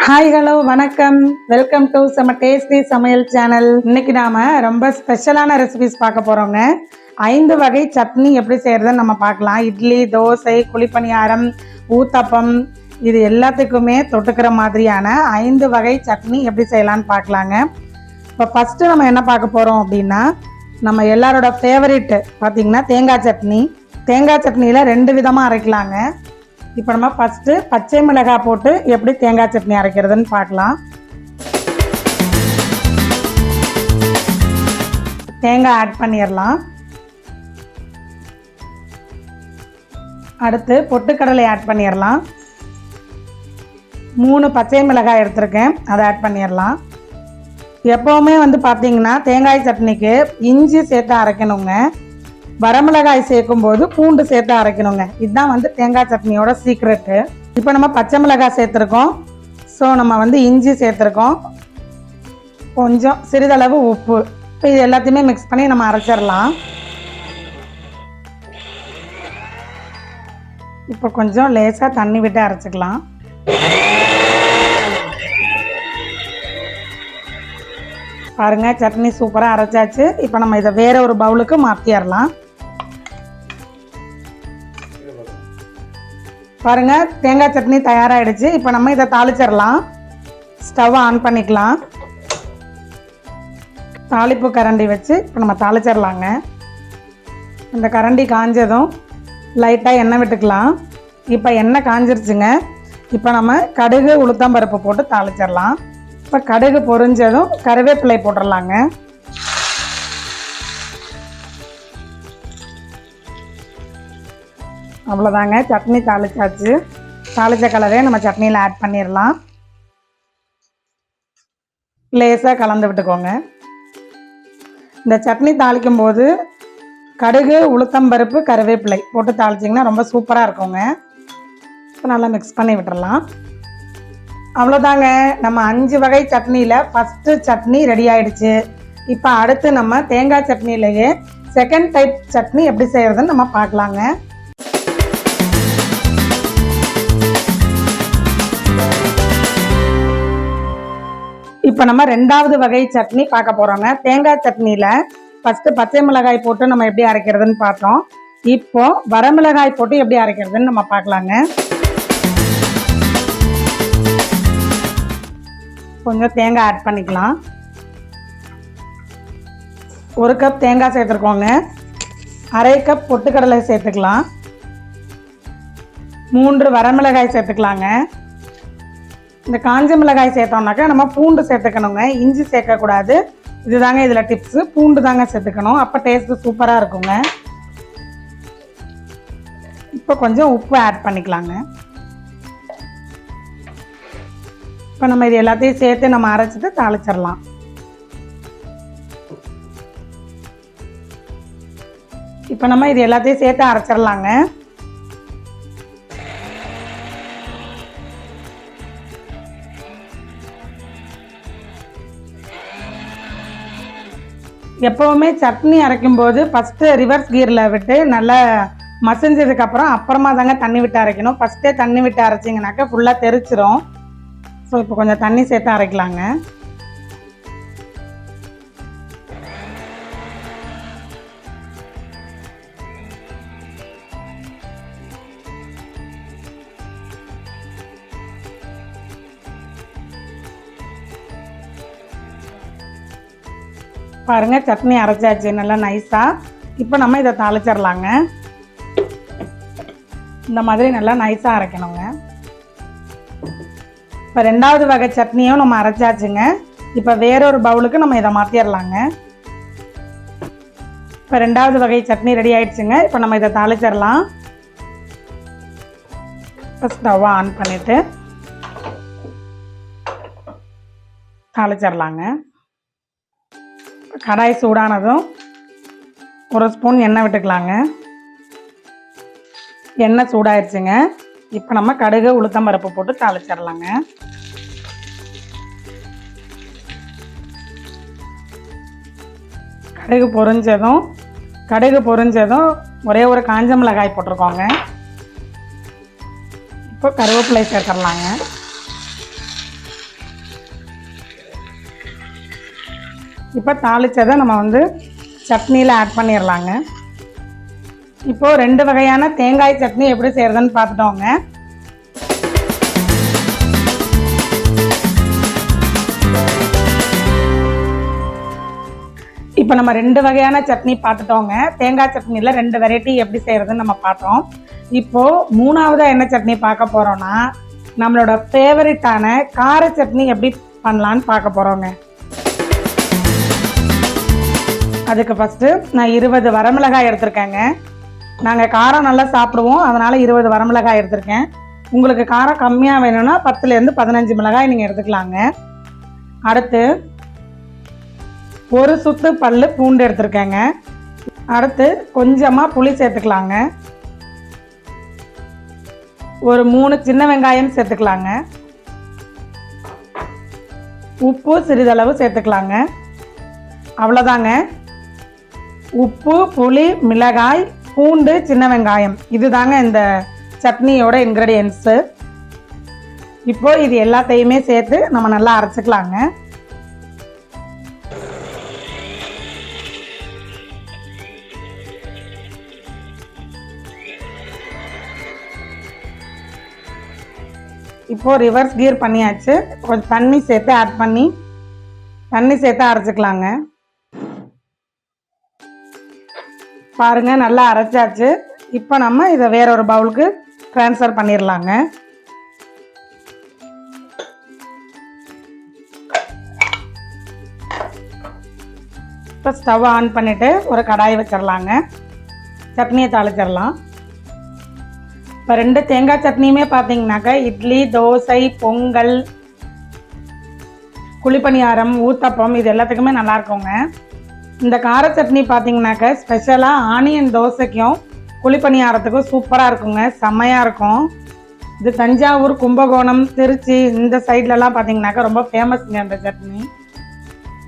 Hi hello வணக்கம், welcome to நம்ம tasty சமையல் சேனல். இன்னைக்கு நாம ரொம்ப ஸ்பெஷலான ரெசிபிஸ் பார்க்க போறோங்க. 5 வகை சட்னி எப்படி செய்யறதுன்னு நம்ம பார்க்கலாம். இட்லி, தோசை, குழிப்பணியாரம், ஊத்தப்பம் இது எல்லாத்துக்குமே தொட்டுக்கிற மாதிரியான 5 வகை சட்னி எப்படி செய்யலான்னு பார்க்கலாங்க. இப்போ ஃபஸ்ட்டு நம்ம என்ன பார்க்க போகிறோம் அப்படின்னா, நம்ம எல்லாரோட ஃபேவரெட் பார்த்திங்கன்னா தேங்காய் சட்னி. தேங்காய் சட்னியில் 2 விதமாக அரைக்கலாங்க. இப்போ நம்ம ஃபஸ்ட்டு பச்சை மிளகாய் போட்டு எப்படி தேங்காய் சட்னி அரைக்கிறதுன்னு பார்க்கலாம். தேங்காய் ஆட் பண்ணிடலாம். அடுத்து பொட்டுக்கடலை ஆட் பண்ணிடலாம். 3 பச்சை மிளகாய் எடுத்திருக்கேன், அதை ஆட் பண்ணிடலாம். எப்போவுமே பார்த்தீங்கன்னா தேங்காய் சட்னிக்கு இஞ்சி சேர்த்து அரைக்கணுங்க. வரமிளகாய் சேர்க்கும்போது பூண்டு சேர்த்து அரைக்கணுங்க. இதுதான் தேங்காய் சட்னியோட சீக்ரெட்டு. இப்போ நம்ம பச்சை மிளகாய் சேர்த்துருக்கோம். ஸோ நம்ம இஞ்சி சேர்த்துருக்கோம், கொஞ்சம் சிறிதளவு உப்பு. இப்போ இது எல்லாத்தையுமே மிக்ஸ் பண்ணி நம்ம அரைச்சிடலாம். இப்போ கொஞ்சம் லேசாக தண்ணி விட்டு அரைச்சிக்கலாம். பாருங்க, சட்னி சூப்பராக அரைச்சாச்சு. இப்போ நம்ம இதை வேற ஒரு பவுலுக்கு மாற்றிடலாம். பாருங்க, தேங்காய் சட்னி தயாராகிடுச்சு. இப்போ நம்ம இதை தாளிச்சிடலாம். ஸ்டவ் ஆன் பண்ணிக்கலாம். தாளிப்பு கரண்டி வச்சு இப்போ நம்ம தாளிச்சிடலாங்க. இந்த கரண்டி காஞ்சதும் லைட்டாக எண்ணெய் விட்டுக்கலாம். இப்போ எண்ணெய் காஞ்சிருச்சுங்க. இப்போ நம்ம கடுகு உளுத்தம்பருப்பு போட்டு தாளிச்சிடலாம். இப்போ கடுகு பொரிஞ்சதும் கருவேப்பிலை போட்டுடலாங்க. அவ்வளோதாங்க, சட்னி தாளிச்சாச்சு. தாளிச்ச கலரே நம்ம சட்னியில் ஆட் பண்ணிடலாம். லேசாக கலந்து விட்டுக்கோங்க. இந்த சட்னி தாளிக்கும் போது கடுகு உளுத்தம்பருப்பு கருவேப்பிலை போட்டு தாளிச்சிங்கன்னா ரொம்ப சூப்பராக இருக்குங்க. இப்போ நல்லா மிக்ஸ் பண்ணி விட்டுடலாம். அவ்வளோதாங்க, நம்ம 5 வகை சட்னியில் ஃபஸ்ட்டு சட்னி ரெடி ஆகிடுச்சு. இப்போ அடுத்து நம்ம தேங்காய் சட்னியிலேயே செகண்ட் டைப் சட்னி எப்படி செய்கிறதுன்னு நம்ம பார்க்கலாங்க. இப்போ நம்ம 2வது வகை சட்னி பார்க்க போகிறோங்க. தேங்காய் சட்னியில் ஃபஸ்ட்டு பச்சை மிளகாய் போட்டு நம்ம எப்படி அரைக்கிறதுன்னு பார்த்தோம். இப்போ வரமிளகாய் போட்டு எப்படி அரைக்கிறதுன்னு நம்ம பார்க்கலாங்க. கொஞ்சம் தேங்காய் ஆட் பண்ணிக்கலாம். 1 கப் தேங்காய் சேர்த்துருக்கோங்க. 1/2 கப் பொட்டுக்கடலை சேர்த்துக்கலாம். 3 வரமிளகாய் சேர்த்துக்கலாங்க. இந்த காஞ்ச மிளகாய் சேர்த்தோம்னாக்கா நம்ம பூண்டு சேர்த்துக்கணுங்க, இஞ்சி சேர்க்கக்கூடாது. இதுதாங்க இதில் டிப்ஸு. பூண்டு தாங்க சேர்த்துக்கணும், அப்போ டேஸ்ட்டு சூப்பராக இருக்குங்க. இப்போ கொஞ்சம் உப்பு ஆட் பண்ணிக்கலாங்க. இப்போ நம்ம இது எல்லாத்தையும் சேர்த்து நம்ம அரைச்சிட்டு தாளிச்சிடலாம். இப்போ நம்ம இது எல்லாத்தையும் சேர்த்து அரைச்சிடலாங்க. எப்போவுமே சட்னி அரைக்கும்போது ஃபஸ்ட்டு ரிவர்ஸ் கியரில் விட்டு நல்லா மசிஞ்சதுக்கப்புறம் அப்புறமா தாங்க தண்ணி விட்டு அரைக்கணும். ஃபஸ்ட்டே தண்ணி விட்டு அரைச்சிங்கனாக்கா ஃபுல்லாக தெரிச்சிரும். ஸோ இப்போ கொஞ்சம் தண்ணி சேர்த்து அரைக்கலாங்க. பாருங்கள், சட்னி அரைச்சாச்சு நல்லா நைஸாக. இப்போ நம்ம இதை தாளிச்சிடலாங்க. இந்த மாதிரி நல்லா நைஸாக அரைக்கணுங்க. இப்போ 2வது வகை சட்னியும் நம்ம அரைச்சாச்சுங்க. இப்போ வேறொரு பவுலுக்கு நம்ம இதை மாற்றிடலாங்க. இப்போ 2வது வகை சட்னி ரெடி ஆயிடுச்சுங்க. இப்போ நம்ம இதை தாளிச்சிடலாம். இப்போ ஸ்டவ்வை ஆன் பண்ணிவிட்டு தாளிச்சிடலாங்க. கடாய் சூடானதும் 1 ஸ்பூன் எண்ணெய் விட்டுக்கலாங்க. எண்ணெய் சூடாயிடுச்சுங்க. இப்போ நம்ம கடுகு உளுத்தம்பருப்பு போட்டு தாளிச்சிடலாங்க. கடுகு பொரிஞ்சதும் ஒரே ஒரு காஞ்ச மிளகாய் போட்டிருக்கோங்க. இப்போ கருவேப்பிலை சேர்த்துடலாங்க. இப்போ தாளிச்சதை நம்ம வந்து சட்னியில் ஆட் பண்ணிடலாங்க. இப்போது 2 வகையான தேங்காய் சட்னி எப்படி செய்கிறதுன்னு பார்த்துட்டோங்க. இப்போ நம்ம 2 வகையான சட்னி பார்த்துட்டோங்க. தேங்காய் சட்னியில் 2 வெரைட்டி எப்படி செய்கிறதுன்னு நம்ம பார்த்தோம். இப்போது 3ஆவதாக என்ன சட்னி பார்க்க போகிறோன்னா, நம்மளோட ஃபேவரட்டான கார சட்னி எப்படி பண்ணலான்னு பார்க்க போகிறோங்க. அதுக்கு ஃபஸ்ட்டு நான் 20 வரமிளகாய் எடுத்திருக்கேங்க. நாங்கள் காரம் நல்லா சாப்பிடுவோம், அதனால் 20 வரமிளகாய் எடுத்திருக்கேன். உங்களுக்கு காரம் கம்மியாக வேணும்னா 10லேருந்து 15 மிளகாய் நீங்கள் எடுத்துக்கலாங்க. அடுத்து 1 சுத்து பல்லு பூண்டு எடுத்துருக்கேங்க. அடுத்து கொஞ்சமாக புளி சேர்த்துக்கலாங்க. ஒரு 3 சின்ன வெங்காயம் சேர்த்துக்கலாங்க. உப்பு சிறிதளவு சேர்த்துக்கலாங்க. அவ்வளோதாங்க. உப்பு, புளி, மிளகாய், பூண்டு, சின்ன வெங்காயம், இதுதாங்க இந்த சட்னியோட இன்க்ரீடியன்ஸு. இப்போது இது எல்லாத்தையுமே சேர்த்து நம்ம நல்லா அரைச்சிக்கலாங்க. இப்போது ரிவர்ஸ் கியர் பண்ணியாச்சு. கொஞ்சம் தண்ணி சேர்த்து ஆட் பண்ணி அரைச்சிக்கலாங்க. பாருங்கள், நல்லா அரைச்சாச்சு. இப்போ நம்ம இதை வேற ஒரு பவுலுக்கு ட்ரான்ஸ்ஃபர் பண்ணிடலாங்க. இப்போ ஸ்டவ் ஆன் பண்ணிவிட்டு ஒரு கடாயை வச்சிடலாங்க. சட்னியை தாளிச்சிடலாம். இப்போ 2 தேங்காய் சட்னியுமே பார்த்தீங்கன்னாக்கா இட்லி, தோசை, பொங்கல், குழிப்பணியாரம், ஊத்தப்பம் இது எல்லாத்துக்குமே நல்லா இருக்குங்க. இந்த கார சட்னி பார்த்தீங்கன்னாக்கா ஸ்பெஷலாக ஆனியன் தோசைக்கும் குழிப்பணியாரத்துக்கும் சூப்பராக இருக்குங்க, செம்மையாக இருக்கும். இது தஞ்சாவூர், கும்பகோணம், திருச்சி இந்த சைட்லலாம் பார்த்தீங்கன்னாக்கா ரொம்ப ஃபேமஸ்ங்க இந்த சட்னி.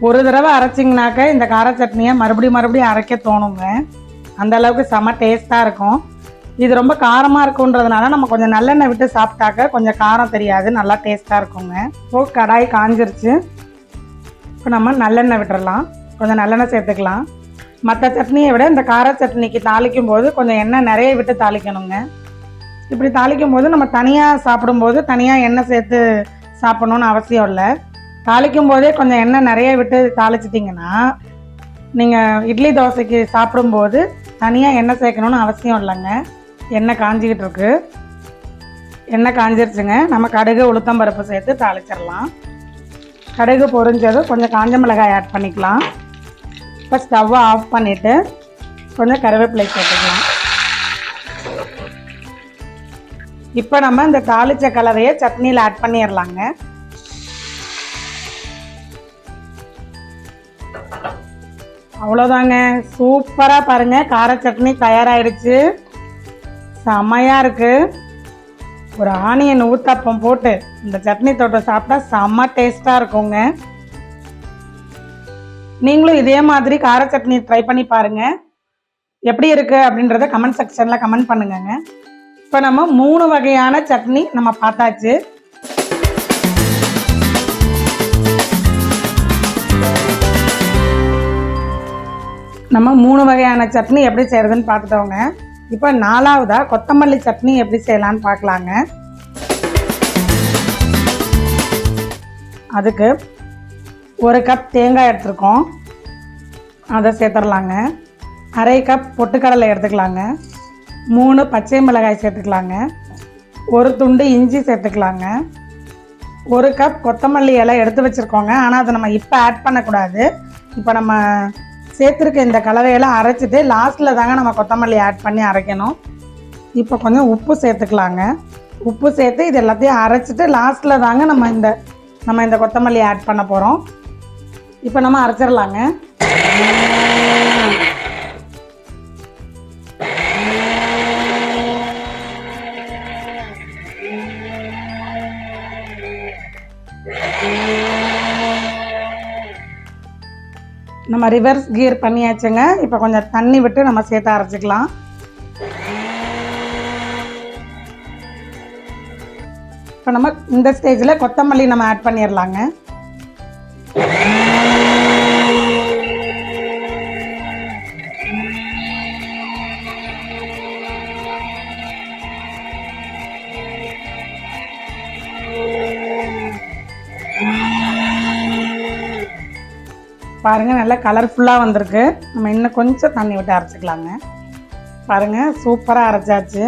ஒரு தடவை அரைச்சிங்கனாக்கா இந்த கார சட்னியை மறுபடியும் அரைக்க தோணுங்க. அந்த அளவுக்கு செம்ம டேஸ்ட்டாக இருக்கும். இது ரொம்ப காரமாக இருக்குன்றதுனால நம்ம கொஞ்சம் நல்லெண்ணெய் விட்டு சாப்பிட்டாக்க கொஞ்சம் காரம் தெரியாது, நல்லா டேஸ்ட்டாக இருக்குங்க. இப்போது கடாய் காஞ்சிருச்சு. இப்போ நம்ம நல்லெண்ணெய் விட்டுறலாம். கொஞ்சம் நல்லெண்ணெய் சேர்த்துக்கலாம். மற்ற சட்னியை விட இந்த கார சட்னிக்கு தாளிக்கும் போது கொஞ்சம் எண்ணெய் நிறைய விட்டு தாளிக்கணுங்க. இப்படி தாளிக்கும் போது நம்ம தனியாக சாப்பிடும்போது தனியாக எண்ணெய் சேர்த்து சாப்பிடணுன்னு அவசியம் இல்லை. தாளிக்கும் போதே கொஞ்சம் எண்ணெய் நிறைய விட்டு தாளிச்சிட்டிங்கன்னா நீங்கள் இட்லி தோசைக்கு சாப்பிடும்போது தனியாக எண்ணெய் சேர்க்கணுன்னு அவசியம் இல்லைங்க. எண்ணெய் காஞ்சிக்கிட்டு இருக்கு. எண்ணெய் காஞ்சிருச்சுங்க. நம்ம கடுகு, உளுத்தம்பருப்பு சேர்த்து தாளிச்சிடலாம். கடுகு பொரிஞ்சதும் கொஞ்சம் காஞ்ச மிளகாய் ஆட் பண்ணிக்கலாம். இப்போ ஸ்டவ்வை ஆஃப் பண்ணிவிட்டு கொஞ்சம் கருவேப்பிலை சேர்த்துக்கலாம். இப்போ நம்ம இந்த தாளிச்ச கலவையை சட்னியில் ஆட் பண்ணிடலாங்க. அவ்வளோதாங்க, சூப்பராக பாருங்கள், கார சட்னி தயாராகிடுச்சு. செம்மையாக இருக்குது. ஒரு ஆனியன் ஊத்தப்பம் போட்டு இந்த சட்னி தொட்டு சாப்பிட்டா செம்ம டேஸ்ட்டாக இருக்குங்க. நீங்களும் இதே மாதிரி கார சட்னி ட்ரை பண்ணி பாருங்கள். எப்படி இருக்குது அப்படின்றத கமெண்ட் செக்ஷனில் கமெண்ட் பண்ணுங்கங்க. இப்போ நம்ம 3 வகையான சட்னி நம்ம பார்த்தாச்சு. நம்ம 3 வகையான சட்னி எப்படி செய்கிறதுன்னு பார்த்துட்டோங்க. இப்போ 4ஆவதாக கொத்தமல்லி சட்னி எப்படி செய்யலான்னு பார்க்கலாங்க. அதுக்கு 1 கப் தேங்காய் எடுத்துருக்கோம், அதை சேர்த்துடலாங்க. 1/2 கப் பொட்டுக்கடலை எடுத்துக்கலாங்க. 3 பச்சை மிளகாய் சேர்த்துக்கலாங்க. 1 துண்டு இஞ்சி சேர்த்துக்கலாங்க. 1 கப் கொத்தமல்லி இலை எடுத்து வச்சுருக்கோங்க. ஆனால் அதை நம்ம இப்போ ஆட் பண்ணக்கூடாது. இப்போ நம்ம சேர்த்துருக்க இந்த கலவையெல்லாம் அரைச்சிட்டு லாஸ்ட்டில் தாங்க நம்ம கொத்தமல்லி ஆட் பண்ணி அரைக்கணும். இப்போ கொஞ்சம் உப்பு சேர்த்துக்கலாங்க. உப்பு சேர்த்து இது எல்லாத்தையும் அரைச்சிட்டு லாஸ்ட்டில் தாங்க நம்ம இந்த கொத்தமல்லி ஆட் பண்ண போகிறோம். இப்போ நம்ம அரைச்சிடலாங்க. நம்ம ரிவர்ஸ் கியர் பண்ணியாச்சுங்க. இப்போ கொஞ்சம் தண்ணி விட்டு நம்ம சேர்த்து அரைச்சிக்கலாம். இப்போ நம்ம இந்த ஸ்டேஜில் கொத்தமல்லி நம்ம ஆட் பண்ணிடலாங்க. பாருங்கள் நல்லா கலர்ஃபுல்லாக வந்திருக்கு. நம்ம இன்னும் கொஞ்சம் தண்ணி விட்டு அரைச்சிக்கலாங்க. பாருங்கள் சூப்பராக அரைச்சாச்சு.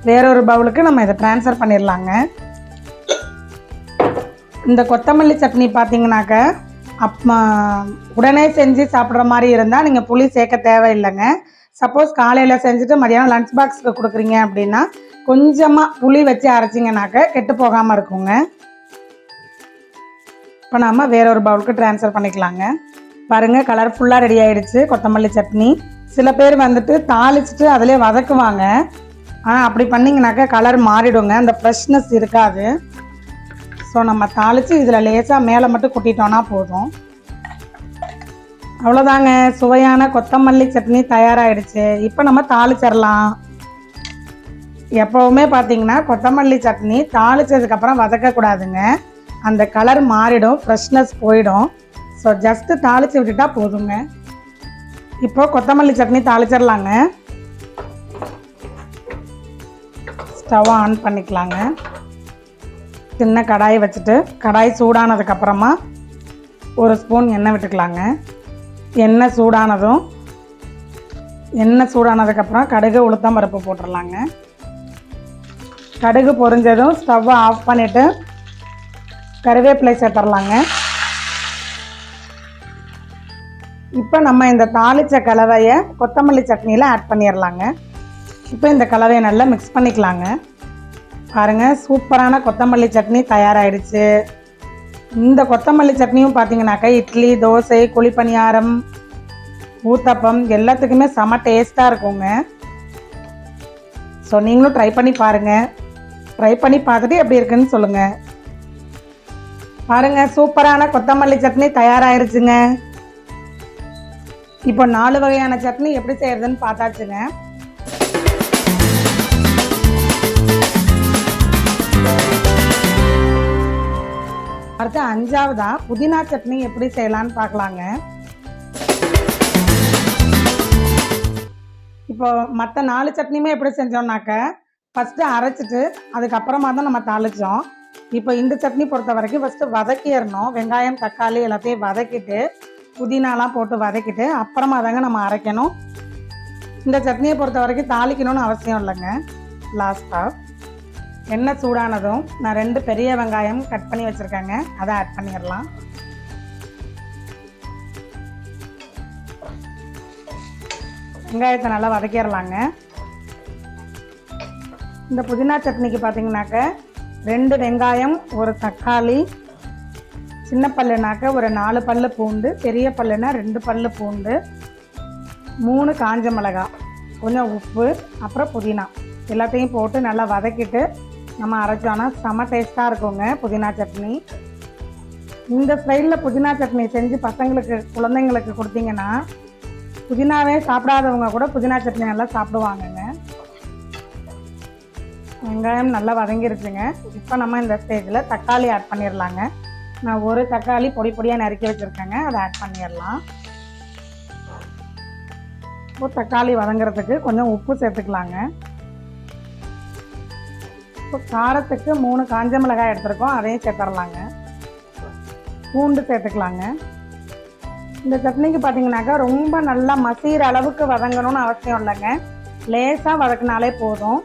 வேறொரு பவுலுக்கு நம்ம இதை ட்ரான்ஸ்ஃபர் பண்ணிடலாங்க. இந்த கொத்தமல்லி சட்னி பார்த்தீங்கன்னாக்க உடனே செஞ்சு சாப்பிட்ற மாதிரி இருந்தால் நீங்கள் புளி சேர்க்க தேவையில்லைங்க. சப்போஸ் காலையில் செஞ்சுட்டு மதியானம் லஞ்ச் பாக்ஸுக்கு கொடுக்குறீங்க அப்படின்னா கொஞ்சமாக புளி வச்சு அரைச்சிங்கனாக்க கெட்டு போகாமல் இருக்குங்க. இப்போ நம்ம வேறொரு பவுலுக்கு ட்ரான்ஸ்ஃபர் பண்ணிக்கலாங்க. பாருங்கள் கலர்ஃபுல்லாக ரெடி ஆகிடுச்சு கொத்தமல்லி சட்னி. சில பேர் வந்துட்டு தாளிச்சிட்டு அதிலே வதக்குவாங்க. ஆனால் அப்படி பண்ணிங்கனாக்கா கலர் மாறிடுங்க, அந்த ஃப்ரெஷ்னஸ் இருக்காது. ஸோ நம்ம தாளித்து இதில் லேசாக மேலே மட்டும் கொட்டிட்டோன்னா போதும். அவ்வளோதாங்க, சுவையான கொத்தமல்லி சட்னி தயாராகிடுச்சு. இப்போ நம்ம தாளிச்சிடலாம். எப்போவுமே பார்த்தீங்கன்னா கொத்தமல்லி சட்னி தாளித்ததுக்கப்புறம் வதக்கக்கூடாதுங்க, அந்த கலர் மாறிடும், ஃப்ரெஷ்னஸ் போயிடும். ஸோ ஜஸ்ட்டு தாளித்து விட்டுட்டா போதுங்க. இப்போது கொத்தமல்லி சட்னி தாளிச்சிடலாங்க. ஸ்டவ் ஆன் பண்ணிக்கலாங்க. சின்ன கடாயை வச்சுட்டு கடாய் சூடானதுக்கப்புறமா ஒரு ஸ்பூன் எண்ணெய் விட்டுக்கலாங்க. எண்ணெய் சூடானதுக்கப்புறம் கடுகு உளுத்தம் பருப்பு போட்டுடலாங்க. கடுகு பொரிஞ்சதும் ஸ்டவ்வை ஆஃப் பண்ணிவிட்டு கருவேப்பிலை சேர்த்துடலாங்க. இப்போ நம்ம இந்த தாளித்த கலவையை கொத்தமல்லி சட்னியில் ஆட் பண்ணிடலாங்க. இப்போ இந்த கலவையை நல்லா மிக்ஸ் பண்ணிக்கலாங்க. பாருங்கள் சூப்பரான கொத்தமல்லி சட்னி தயாராகிடுச்சு. இந்த கொத்தமல்லி சட்னியும் பார்த்தீங்கன்னாக்கா இட்லி, தோசை, குழிப்பணியாரம், ஊத்தப்பம் எல்லாத்துக்குமே செம டேஸ்ட்டாக இருக்குங்க. ஸோ நீங்களும் ட்ரை பண்ணி பாருங்கள். ட்ரை பண்ணி பார்த்துட்டு எப்படி இருக்குன்னு சொல்லுங்கள். பாருங்கள் சூப்பரான கொத்தமல்லி சட்னி தயாராகிடுச்சுங்க. இப்போ 4 வகையான சட்னி எப்படி செய்கிறதுன்னு பார்த்தாச்சுங்க. அடுத்து 5வதா புதினா சட்னி எப்படி செய்யலான்னு பார்க்கலாங்க. இப்போ மற்ற 4 சட்னியுமே எப்படி செஞ்சோம்னாக்க ஃபஸ்ட்டு அரைச்சிட்டு அதுக்கப்புறமா தான் நம்ம தாளித்தோம். இப்போ இந்த சட்னி பொறுத்த வரைக்கும் ஃபஸ்ட்டு வதக்கிடணும். வெங்காயம், தக்காளி எல்லாத்தையும் வதக்கிட்டு புதினாலாம் போட்டு வதக்கிட்டு அப்புறமா தாங்க நம்ம அரைக்கணும். இந்த சட்னியை பொறுத்த வரைக்கும் தாளிக்கணும்னு அவசியம் இல்லைங்க. லாஸ்ட்டாக எண்ணெய் சூடானதும் நான் 2 பெரிய வெங்காயம் கட் பண்ணி வச்சுருக்கேங்க, அதை ஆட் பண்ணிடலாம். வெங்காயத்தை நல்லா வதக்கிடலாங்க. இந்த புதினா சட்னிக்கு பார்த்தீங்கன்னாக்க 2 வெங்காயம், 1 தக்காளி, சின்ன பல்லுனாக்க ஒரு 4 பல்லு பூண்டு, பெரிய பல்லுனா 2 பல்லு பூண்டு, 3 காஞ்ச மிளகாய், கொஞ்சம் உப்பு, அப்புறம் புதினா எல்லாத்தையும் போட்டு நல்லா வதக்கிட்டு நம்ம அரைச்சோன்னா செம டேஸ்ட்டாக இருக்குங்க புதினா சட்னி. இந்த ஸ்டைலில் புதினா சட்னி செஞ்சு பசங்களுக்கு, குழந்தைங்களுக்கு கொடுத்தீங்கன்னா புதினாவே சாப்பிடாதவங்க கூட புதினா சட்னி நல்லா சாப்பிடுவாங்கங்க. வெங்காயம் நல்லா வதங்கிருச்சுங்க. இப்போ நம்ம இந்த ஸ்டேஜில் தக்காளி ஆட் பண்ணிடலாங்க. நான் 1 தக்காளி பொடி பொடியாக நறுக்கி வச்சுருக்கேங்க, அதை ஆட் பண்ணிடலாம். இப்போ தக்காளி வதங்கிறதுக்கு கொஞ்சம் உப்பு சேர்த்துக்கலாங்க. இப்போ காரத்துக்கு 3 காஞ்ச மிளகாய் எடுத்துருக்கோம், அதையும் சேர்த்துடலாங்க. பூண்டு சேர்த்துக்கலாங்க. இந்த சட்னிக்கு பார்த்தீங்கன்னாக்கா ரொம்ப நல்லா மசிகிற அளவுக்கு வதங்கணும்னு அவசியம் இல்லைங்க, லேசாக வதக்கினாலே போதும்,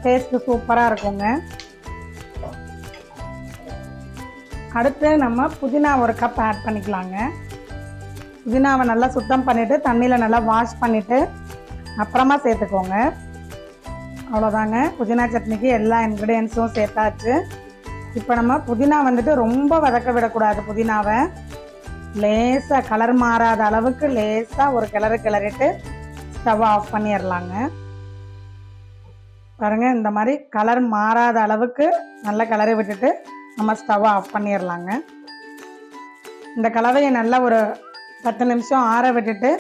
டேஸ்ட்டு சூப்பராக இருக்குங்க. அடுத்து நம்ம புதினா 1 கப் ஆட் பண்ணிக்கலாங்க. புதினாவை நல்லா சுத்தம் பண்ணிவிட்டு தண்ணியில் நல்லா வாஷ் பண்ணிவிட்டு அப்புறமா சேர்த்துக்கோங்க. அவ்வளோதாங்க, புதினா சட்னிக்கு எல்லா இன்க்ரீடியன்ஸும் சேர்த்தாச்சு. இப்போ நம்ம புதினா வந்துட்டு ரொம்ப வதக்க விடக்கூடாது. புதினாவை லேசாக கலர் மாறாத அளவுக்கு லேசாக ஒரு கிளறிட்டு ஸ்டவ் ஆஃப் பண்ணிடலாங்க. பாருங்கள் இந்த மாதிரி கலர் மாறாத அளவுக்கு நல்லா கிளறி விட்டுட்டு நம்ம ஸ்டவ் ஆஃப் பண்ணிடலாங்க. இந்த கலவையை நல்லா ஒரு 10 நிமிஷம் ஆற விட்டுட்டு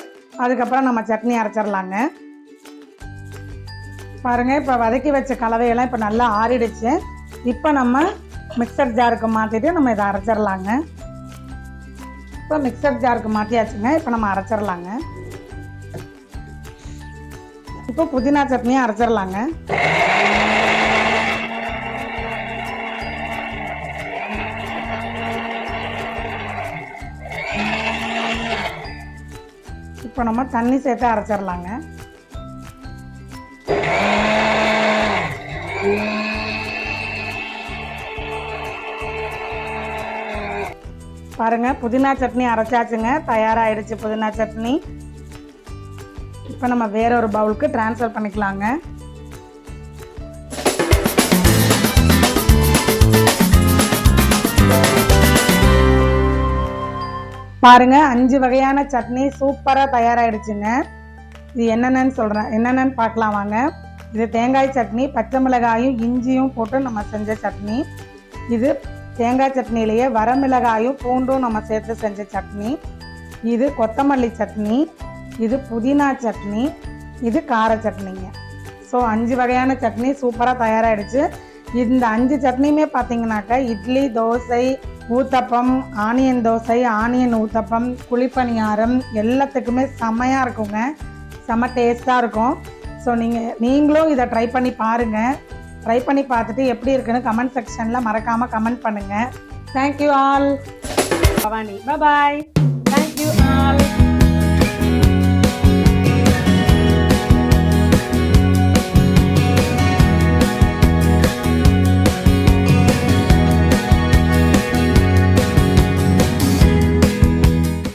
அதுக்கப்புறம் நம்ம சட்னி அரைச்சிடலாங்க. பாருங்கள் இப்போ வதக்கி வச்ச கலவையெல்லாம் இப்போ நல்லா ஆறிடுச்சு. இப்போ நம்ம மிக்சர் ஜாருக்கு மாற்றிட்டு நம்ம இதை அரைச்சிடலாங்க. இப்போ மிக்சர் ஜாருக்கு மாற்றியாச்சுங்க. இப்போ நம்ம அரைச்சிடலாங்க. இப்போ புதினா சட்னியை அரைச்சிடலாங்க. இப்போ நம்ம தண்ணி சேர்த்து அரைச்சிடலாங்க. பாருங்க, புதினா சட்னி அரைச்சாச்சுங்க. தயாராகிடுச்சு புதினா சட்னி. இப்போ நம்ம வேற ஒரு பவுலுக்கு ட்ரான்ஸ்ஃபர் பண்ணிக்கலாங்க. பாருங்க, 5 வகையான சட்னி சூப்பராக தயாராகிடுச்சுங்க. இது என்னென்னு பார்க்கலாம் வாங்க. இது தேங்காய் சட்னி, பச்சை மிளகாயும் இஞ்சியும் போட்டு நம்ம செஞ்ச சட்னி. இது தேங்காய் சட்னியிலேயே வரமிளகாயும் பூண்டும் நம்ம சேர்த்து செஞ்ச சட்னி. இது கொத்தமல்லி சட்னி, இது புதினா சட்னி, இது கார சட்னிங்க. ஸோ 5 வகையான சட்னி சூப்பராக தயாராகிடுச்சு. இந்த 5 சட்னியுமே பார்த்தீங்கன்னாக்கா இட்லி, தோசை, ஊத்தப்பம், ஆனியன் தோசை, ஆனியன் ஊத்தப்பம், குழிப்பணியாரம் எல்லாத்துக்குமே செம்மையாக இருக்குங்க. செம்ம டேஸ்ட்டாக இருக்கும். ஸோ நீங்களும் இதை ட்ரை பண்ணி பாருங்கள். ட்ரை பண்ணி பார்த்துட்டு எப்படி இருக்குன்னு கமெண்ட் செக்ஷனில் மறக்காமல் கமெண்ட் பண்ணுங்கள். Thank you all. பவானி, பாய்.